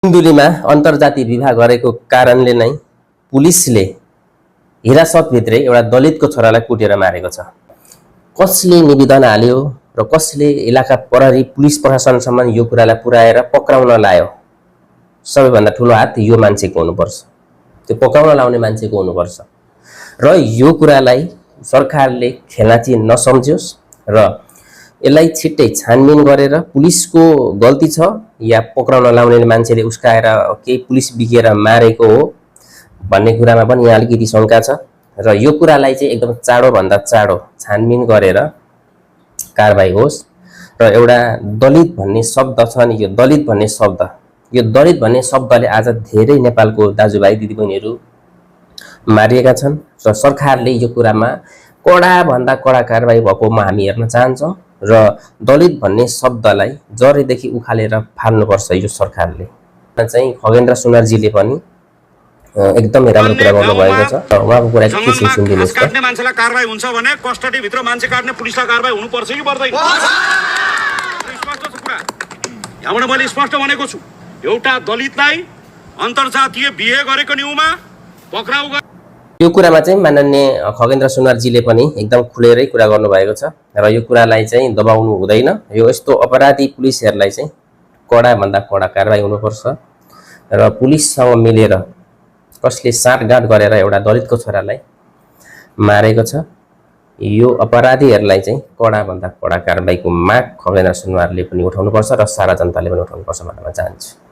सिन्धुलीमा अन्तर्जातीय विवाह गरेको कारणले नै पुलिसले हिरासतभित्रै एउटा दलितको छोरालाई कुटेर मारेको छ। कसले निवेदन हाल्यो र कसले इलाका प्रहरी पुलिस प्रशासनसम्म यो कुरालाई पुर्याएर पक्राउन लायो, सबैभन्दा ठुलो हात यो मान्छेको हुनुपर्छ, त्यो पक्राउन लाउने मान्छेको हुनुपर्छ। र यो कुरालाई सरकारले खेलाची नसम्झोस् र यसलाई छिट्टै छानबिन गरेर पुलिसको गल्ती छ या पक्राउन लाउने मान्छेले उस्काएर केही पुलिस बिकेर मारेको हो भन्ने कुरामा पनि यहाँ अलिकति शंका छ। र यो कुरालाई चाहिँ एकदम चाँडो भन्दा चाँडो छानबिन गरेर कारबाही होस्। र एउटा दलित भन्ने शब्द छ नि, यो दलित भन्ने शब्दले आज धेरै नेपालको दाजुभाइ दिदीबहिनीहरू मारिएका छन् र सरकारले यो कुरामा कडा भन्दा कडा कारबाही भएकोमा हामी हेर्न चाहन्छौँ र दलित भन्ने शब्दलाई जरेदेखि उखालेर फाल्नुपर्छ यो सरकारले। चाहिँ खगेन्द्र सुनारजीले पनि एकदमै राम्रो कुरा गर्नु भएको छ। उहाँको कुरा के छ सुनिदिनुस् त। काट्ने मान्छेलाई कारबाही हुन्छ भने कस्टडी भित्र मान्छे काट्ने पुलिसलाई कारबाही हुनुपर्छ कि पर्दैन? स्पष्ट छ कुरा। यहाँबाट मैले स्पष्ट भनेको छु, एउटा दलितलाई अन्तर्जातीय बिहे गरेको न्युमा पक्राउ यो कुरामा चाहिँ माननीय खगेन्द्र सुनारजीले पनि एकदम खुलेरै कुरा गर्नुभएको छ र यो कुरालाई चाहिँ दबाउनु हुँदैन। यो यस्तो अपराधी पुलिसहरूलाई चाहिँ कडा भन्दा कडा कारबाही हुनुपर्छ र पुलिससँग मिलेर कसले साँठगाँठ गरेर एउटा दलितको छोरालाई मारेको छ, यो अपराधीहरूलाई चाहिँ कडा भन्दा कडा कारबाहीको माग खगेन्द्र सुनारले पनि उठाउनुपर्छ र सारा जनताले पनि उठाउनुपर्छ भन्न म चाहन्छु।